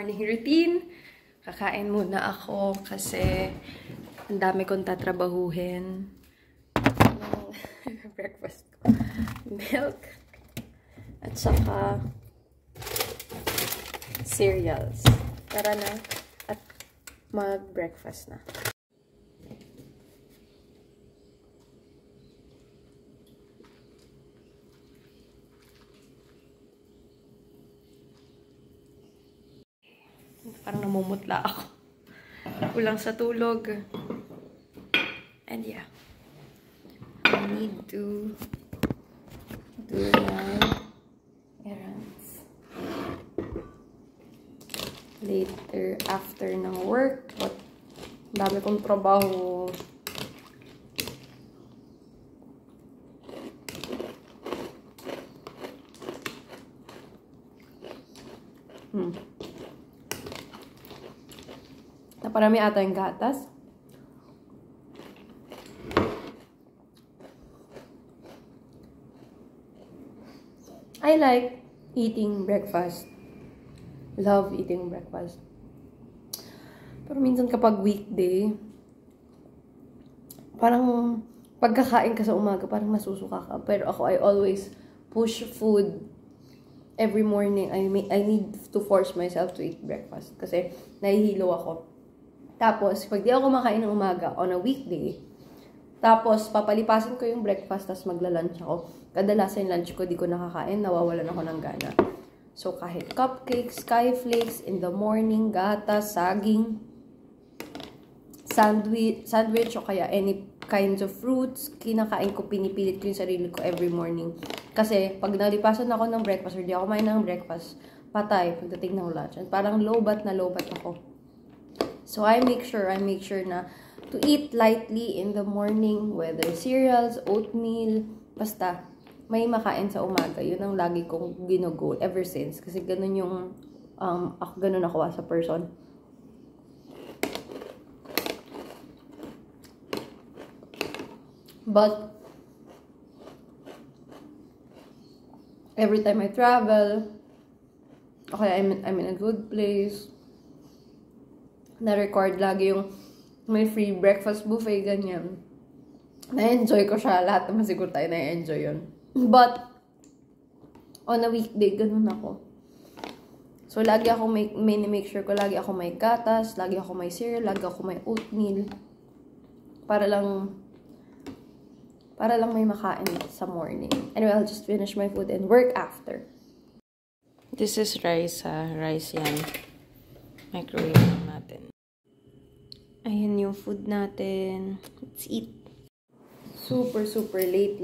morning routine. Kakain muna ako kasi ang dami kong tatrabahuhin. Breakfast ko. Milk. At saka cereals. Tara na. At mag-breakfast na. Parang namumutla ako. Kulang sa tulog. And yeah. I need to do my errands. Later, after ng work. But, dami kong trabaho. Naparami ata yung gatas. I like eating breakfast. Love eating breakfast. Pero minsan kapag weekday, parang pagkakain ka sa umaga, parang nasusuka ka. Pero ako, I always push food every morning. I need to force myself to eat breakfast. Kasi nahihilo ako. Tapos, pag di ako kumakain ng umaga on a weekday, tapos papalipasin ko yung breakfast, tapos magla-lunch ako. Kadalasan yung lunch ko, di ko nakakain, nawawalan ako ng gana. So, kahit cupcakes, skyflakes, in the morning, gatas, saging, sandwich, o kaya any kinds of fruits, kinakain ko, pinipilit ko yung sarili ko every morning. Kasi, pag nalipasan ako ng breakfast, or di ako kumain ng breakfast, patay, pagdating ng lunch. And parang low-bat na low-bat ako. So, I make sure na to eat lightly in the morning, whether cereals, oatmeal, basta may makain sa umaga. Yun ang lagi kong gino-goal ever since. Kasi ganun yung, ganun ako as a person. But, every time I travel, okay, I'm in a good place, na-record lagi yung may free breakfast buffet, ganyan. Na-enjoy ko siya. Lahat naman siguro tayo na-enjoy yun. But, on a weekday, ganun ako. So, lagi ako make sure ko, lagi ako may gatas, lagi ako may cereal, lagi ako may oatmeal. Para lang may makain sa morning. Anyway, I'll just finish my food and work after. This is rice, rice yan. Microwave lang natin. Ayan yung food natin. Let's eat. Super late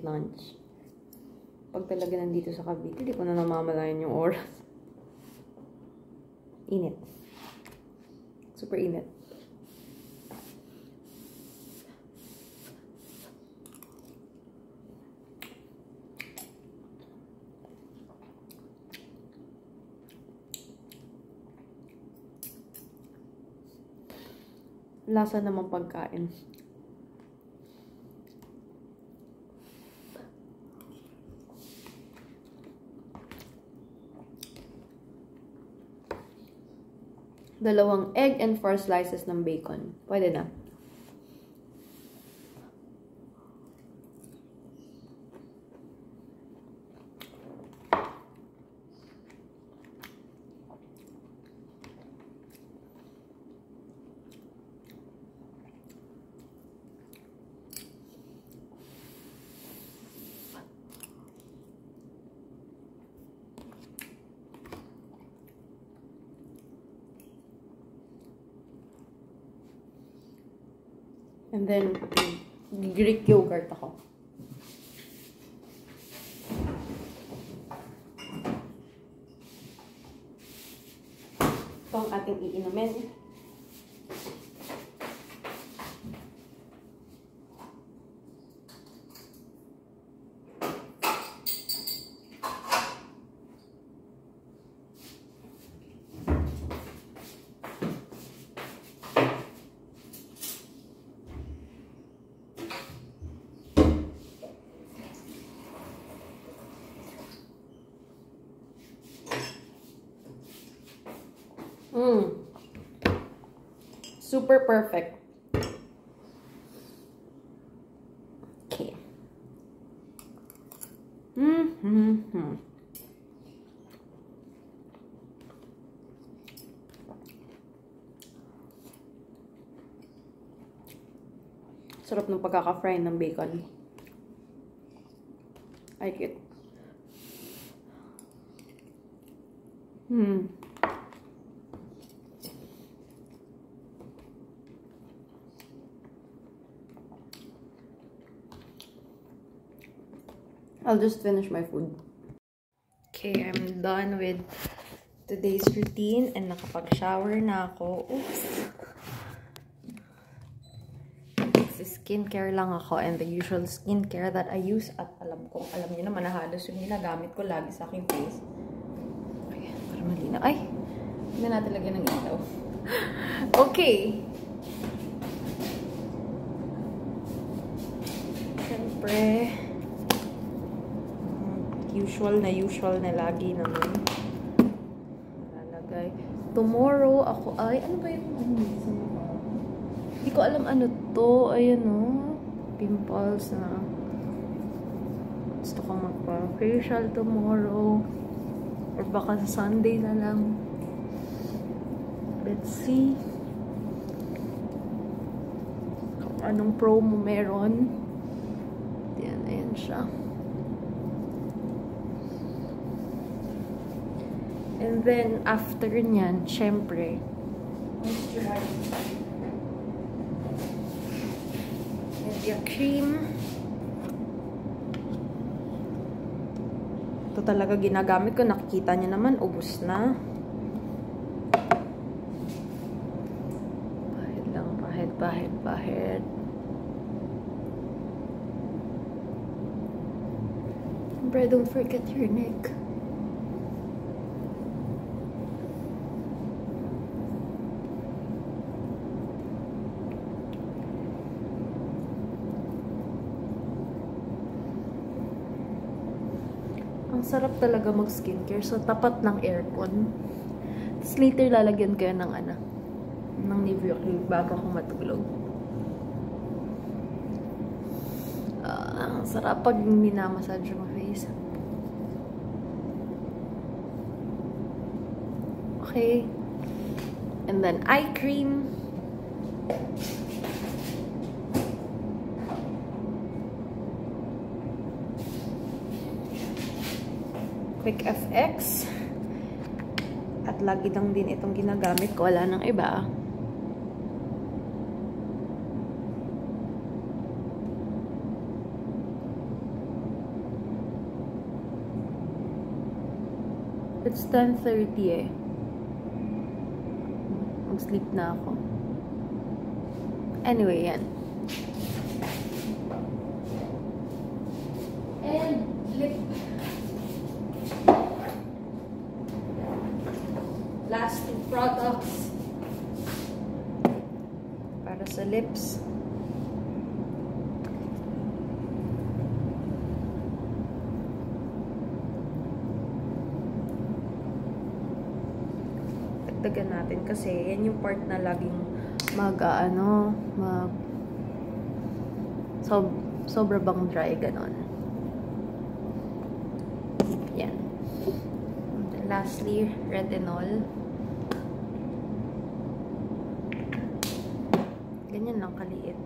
lunch. Pag talaga nandito sa Cavite, hindi ko na namamalayan yung oras. Init. Super init. Lasa naman pagkain. Dalawang egg and 4 slices ng bacon. Pwede na. And then, Greek yogurt ako. Ito ang ating iinumin. Super perfect. Okay. Sarap ng pagkaka-fry ng bacon. I like it. I'll just finish my food. Okay, I'm done with today's routine and nakapag-shower na ako. Oops. Skincare lang ako and the usual skincare that I use at alam niyo naman na halos yung ginagamit ko lagi sa aking face. Okay, para malinaw. Ay! Hindi natin lagyan ng ilaw. Okay! Siyempre, usual na lagi naman. Lalagay. Tomorrow, ako ay, ano ba yung hindi ko alam ano to. Ayan o. Pimples na. Gusto kong magpa-facial tomorrow. Or baka sa Sunday na lang. Let's see. Kung anong promo meron. Ayan siya. And then, after nyan, syempre, moisturize. Yung cream. Ito talaga ginagamit ko. Nakikita niyo naman, ubos na. Bahid lang, bahid. Siyempre, don't forget your neck. Ang sarap talaga mag-skincare. So, tapat ng aircon. Tapos later, lalagyan ko yan ng Nivea cream bago ako matulog. Ang sarap pag minamassage yung face. Okay. And then, eye cream. Quick FX. At lagi lang din itong ginagamit ko. Wala nang iba. It's 10:30 eh. Mag-sleep na ako. Anyway, yan. And lip. Last two products para sa lips. Dagdagan natin kasi yan yung part na laging sobra bang dry ganon. Yan. And lastly, retinol. Ganyan lang kaliit.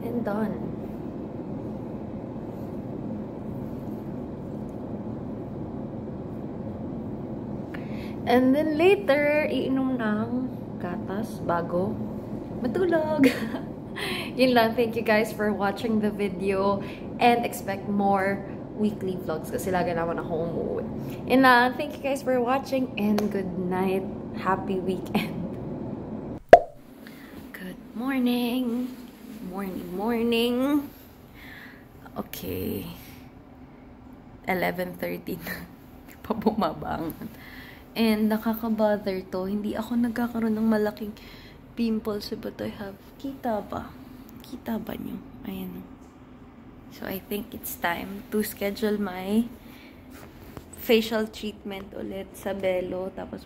And done. And then later, iinom ng gatas bago matulog. Yun lang. Thank you guys for watching the video and expect more weekly vlogs kasi lagi naman ako umuwi. And thank you guys for watching and good night. Happy weekend. Good morning. Morning. Okay. 11:13 pa bumabangon. And nakaka-bother to. Hindi ako nagkakaroon ng malaking pimples but I have. Kita ba? Kita ba nyo? Ayan. So, I think it's time to schedule my facial treatment ulit sa Belo. Tapos,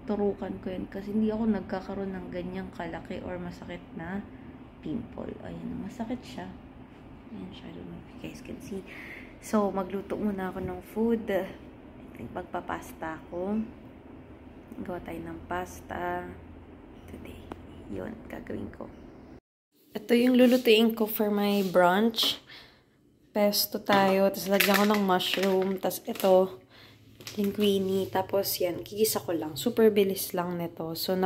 turukan ko yun. Kasi hindi ako nagkakaroon ng ganyang kalaki or masakit na pimple. Ayan, masakit siya. Ayan siya. I don't know if you guys can see. So, magluto muna ako ng food. I think magpapasta ako. Gawa tayo ng pasta today. Yun, gagawin ko. Ito yung lulutuin ko for my brunch. Pesto tayo. Tapos lagyan ko ng mushroom. Tapos ito, linguine. Tapos yan, gigisa ko lang. Super bilis lang nito. So,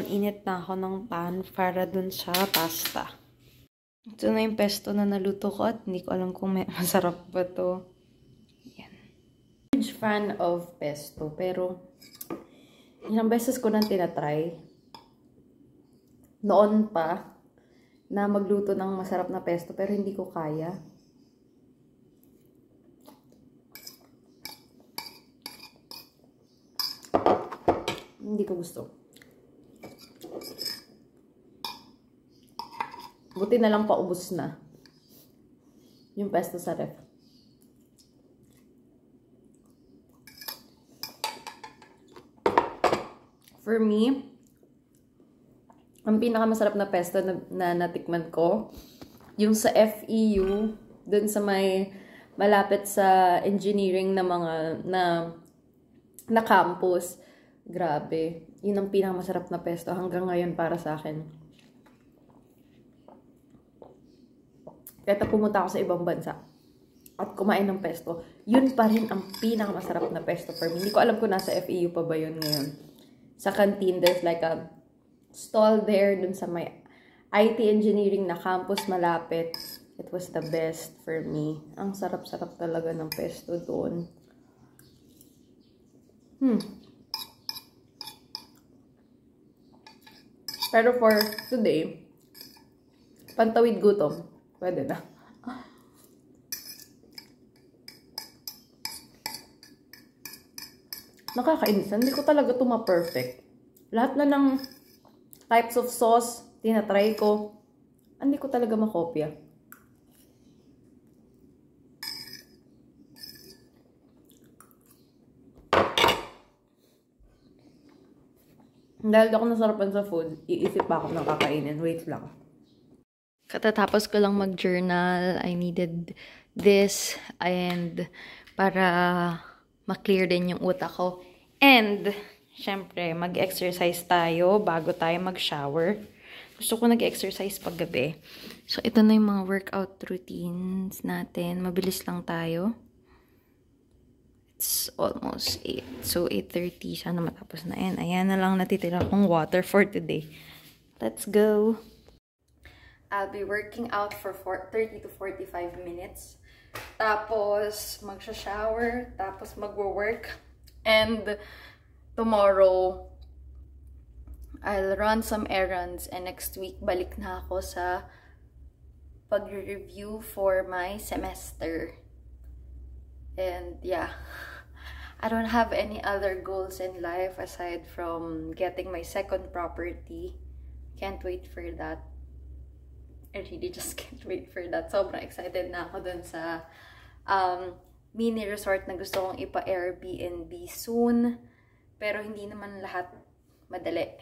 init na ako ng pan para dun sa pasta. Ito na yung pesto na naluto ko at hindi ko alam kung masarap ba to. Yan. Huge fan of pesto. Pero, ilang beses ko nang tinatry. Noon pa, na magluto ng masarap na pesto, pero hindi ko kaya. Hindi ko gusto. Buti na lang paubos na yung pesto sa ref. For me, ang pinakamasarap na pesto na natikman ko, yung sa FEU, dun sa may malapit sa engineering na mga na campus. Grabe. Yun ang pinakamasarap na pesto hanggang ngayon para sa akin. Kahit pumunta ako sa ibang bansa at kumain ng pesto, yun pa rin ang pinakamasarap na pesto for me. Hindi ko alam kung nasa FEU pa ba yun ngayon. Sa canteen, there's like a stall there dun sa may IT engineering na campus malapit. It was the best for me. Ang sarap-sarap talaga ng pesto doon. Pero for today, pantawid gutom. Pwede na. Nakakainis. Hindi ko talaga ito ma-perfect. Lahat na ng types of sauce, tinatry ko. Hindi ko talaga makopya. Dahil ako nasarapan sa food, iisip pa ako ng kakainin. Wait lang. Katatapos ko lang mag-journal. I needed this. And para ma-clear din yung utak ko. And syempre, mag-exercise tayo bago tayo mag-shower. Gusto ko nag-exercise paggabi. So, ito na yung mga workout routines natin. Mabilis lang tayo. It's almost 8. So, 8:30. Sana matapos na yan. Ayan na lang natitira kong water for today. Let's go! I'll be working out for 30 to 45 minutes. Tapos, magsha-shower. Tapos, magwo-work. And tomorrow, I'll run some errands and next week, balik na ako sa pag-review for my semester. And yeah, I don't have any other goals in life aside from getting my second property. Can't wait for that. I really just can't wait for that. Sobrang excited na ako dun sa mini resort na gusto kong ipa-Airbnb soon. Pero hindi naman lahat madali.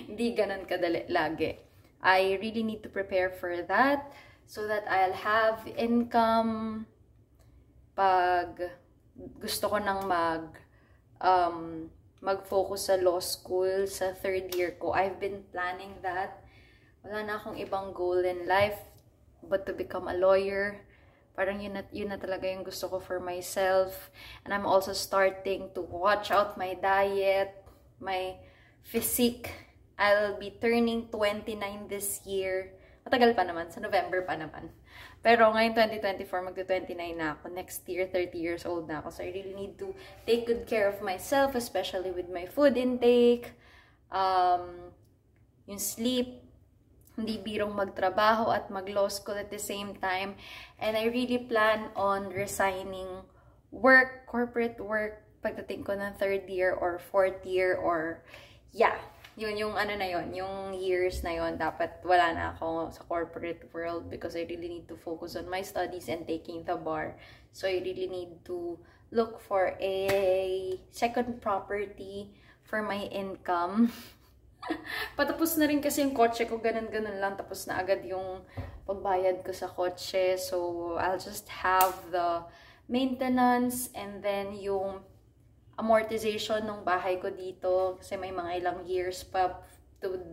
Hindi ganun kadali lagi. I really need to prepare for that so that I'll have income pag gusto ko nang mag-focus sa law school sa third year ko. I've been planning that. Wala na akong ibang goal in life but to become a lawyer. Parang yun na talaga yung gusto ko for myself. And I'm also starting to watch out my diet, my physique. I'll be turning 29 this year. Matagal pa naman, sa November pa naman. Pero ngayon 2024, magto-29 na ako. Next year, 30 years old na ako. So I really need to take good care of myself, especially with my food intake, yung sleep. Hindi birong magtrabaho at mag-law school at the same time. And I really plan on resigning work, corporate work, pagdating ko ng third year or fourth year or yeah. yung ano na yun, yung years na yun, dapat wala na ako sa corporate world because I really need to focus on my studies and taking the bar. So I really need to look for a second property for my income. Patapos na rin kasi yung kotse ko, ganun-ganun lang. Tapos na agad yung pagbayad ko sa kotse. So I'll just have the maintenance and then yung amortization ng bahay ko dito kasi may mga ilang years pa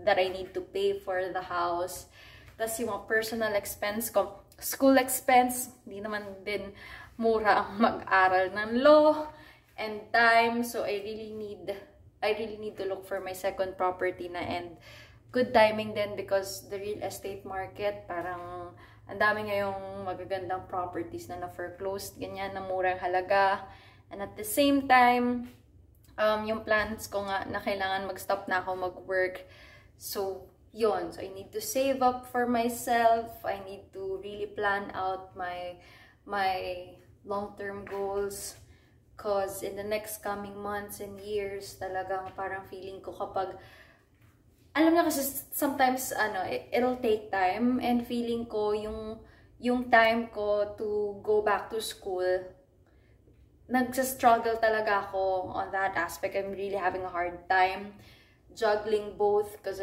that I need to pay for the house. Tapos yung mga personal expense ko, school expense, hindi naman din mura ang mag-aral ng law and time. So I really need to look for my second property na, and good timing din because the real estate market, parang ang dami ngayong magagandang properties na na-foreclosed, ganyan, na murang halaga. And at the same time, yung plans ko nga na kailangan mag-stop na ako mag-work. So, yun. So, I need to save up for myself. I need to really plan out my long-term goals. Because in the next coming months and years, talagang parang feeling ko kapag, alam niyo kasi sometimes, it'll take time. And feeling ko yung time ko to go back to school, nagsa-struggle talaga ako on that aspect. I'm really having a hard time juggling both because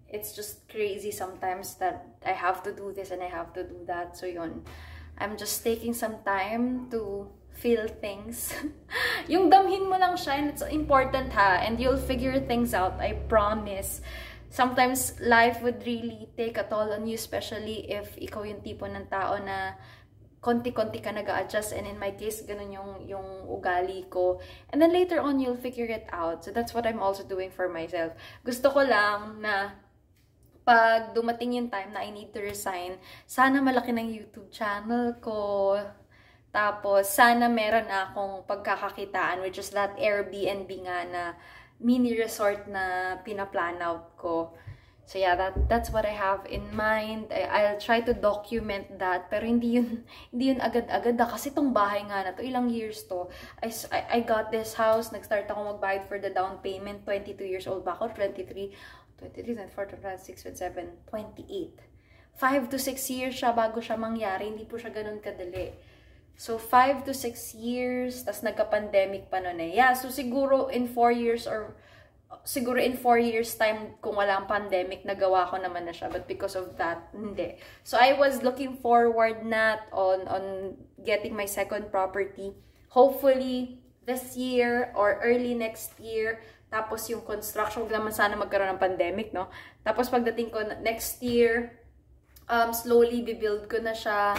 it's just crazy sometimes that I have to do this and I have to do that. So yun, I'm just taking some time to feel things. Yung damhin mo lang siya, and it's important ha, and you'll figure things out, I promise. Sometimes life would really take a toll on you, especially if ikaw yung tipo ng tao na konti-konti ka nag-a-adjust, and in my case, ganun yung ugali ko. And then later on, you'll figure it out. So that's what I'm also doing for myself. Gusto ko lang na pag dumating yung time na I need to resign, sana malaki ng YouTube channel ko. Tapos, sana meron na akong pagkakakitaan, which is that Airbnb nga na mini resort na pinaplan out ko. So yeah, that's what I have in mind. I'll try to document that, pero hindi yun agad-agad kasi tong bahay nga na to, ilang years to. I got this house, nag-start ako magbayad for the down payment, 22 years old ba ako? 23, 24, 25, 26, 27, 28. 5 to 6 years siya bago siya mangyari, hindi po siya ganun kadali. So 5 to 6 years, tas nagka-pandemic pa nun eh. Yeah, so siguro in 4 years time, kung walang pandemic, nagawa ko naman na siya. But because of that, hindi. So, I was looking forward not on getting my second property. Hopefully, this year or early next year. Tapos, yung construction, naman sana magkaroon ng pandemic, no? Tapos, pagdating ko next year, slowly, bibuild ko na siya.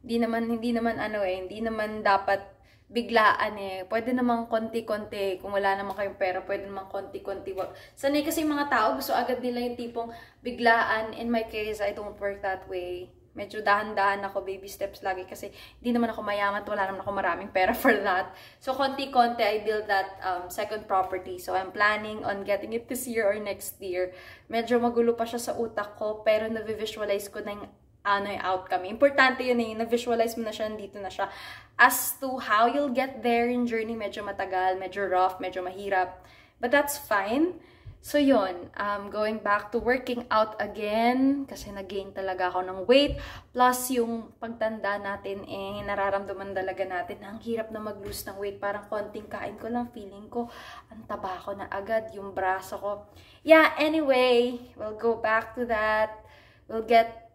Hindi naman dapat biglaan eh. Pwede namang konti-konti. Kung wala naman kayong pera, pwede namang konti-konti. Sanay kasi mga tao, gusto agad nila yung tipong biglaan. In my case, I don't work that way. Medyo dahan-dahan ako, baby steps lagi. Kasi hindi naman ako mayaman, wala naman ako maraming pera for that. So, konti-konti, I build that second property. So, I'm planning on getting it this year or next year. Medyo magulo pa siya sa utak ko, pero na-visualize ko na yung yung outcome. Importante yun eh, na-visualize mo na siya, nandito na siya. As to how you'll get there, yung journey medyo matagal, medyo rough, medyo mahirap. But that's fine. So yun, going back to working out again, kasi nag-gain talaga ako ng weight. Plus yung pagtanda natin, nararamdaman talaga natin na ang hirap na mag-lose ng weight. Parang konting kain ko lang, feeling ko, ang taba ko na agad, yung braso ko. Yeah, anyway, we'll go back to that. We'll get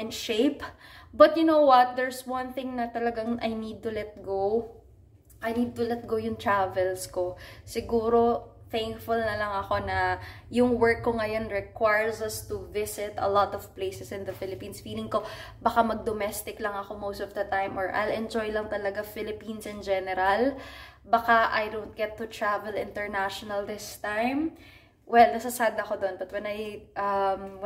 in shape. But you know what? There's one thing na talagang I need to let go. I need to let go yung travels ko. Siguro, thankful na lang ako na yung work ko ngayon requires us to visit a lot of places in the Philippines. Feeling ko, baka mag-domestic lang ako most of the time, or I'll enjoy lang talaga Philippines in general. Baka I don't get to travel international this time. Well, nasasad ako doon, but when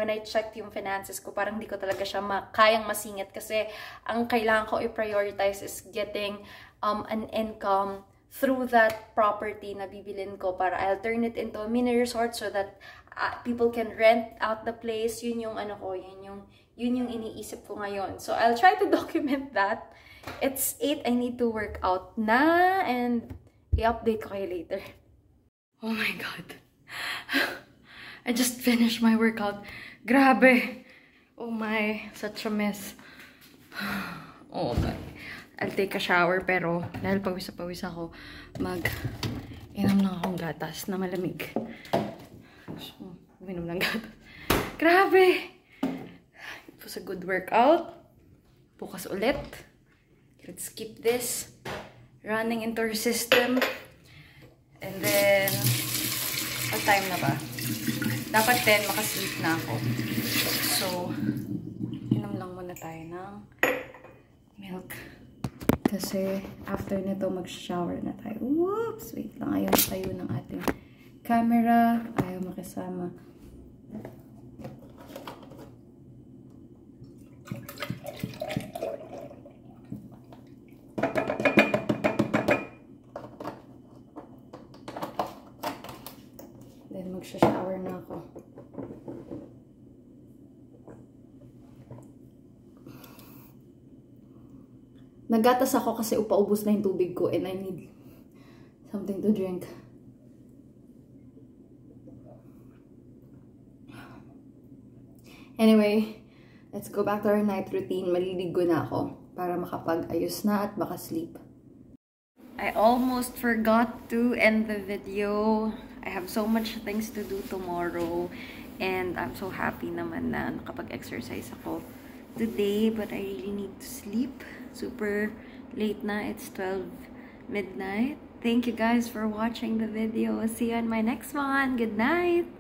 I checked yung finances ko, parang di ko talaga siya kayang masingit kasi ang kailangan ko i-prioritize is getting an income through that property na bibilin ko para I'll turn it into a mini resort so that people can rent out the place. Yun yung yun yung iniisip ko ngayon. So, I'll try to document that. It's 8, I need to work out na, and i-update ko kayo later. Oh my God. I just finished my workout. Grabe. Oh my, such a mess. Oh my. I'll take a shower pero dahil pawis ako, inom lang akong gatas na malamig. So, uminom ng gatas. Grabe! It was a good workout. Bukas ulit. Let's keep this running into our system. And then, what time na ba? Dapat 10, makasleep na ako. So, inom lang muna tayo ng milk. Kasi, after nito, mag-shower na tayo. Whoops! Wait lang. Ayaw tayo ng ating camera. Ayaw makisama. Then, mag-shower na ako. Naggatas ako kasi upaubos na yung tubig ko and I need something to drink. Anyway, let's go back to our night routine. Maliligo na ako para makapag-ayos na at makasleep. I almost forgot to end the video. I have so much things to do tomorrow and I'm so happy naman na nakapag-exercise ako today, but I really need to sleep. Super late na. It's 12 midnight. Thank you guys for watching the video. See you in my next one. Good night!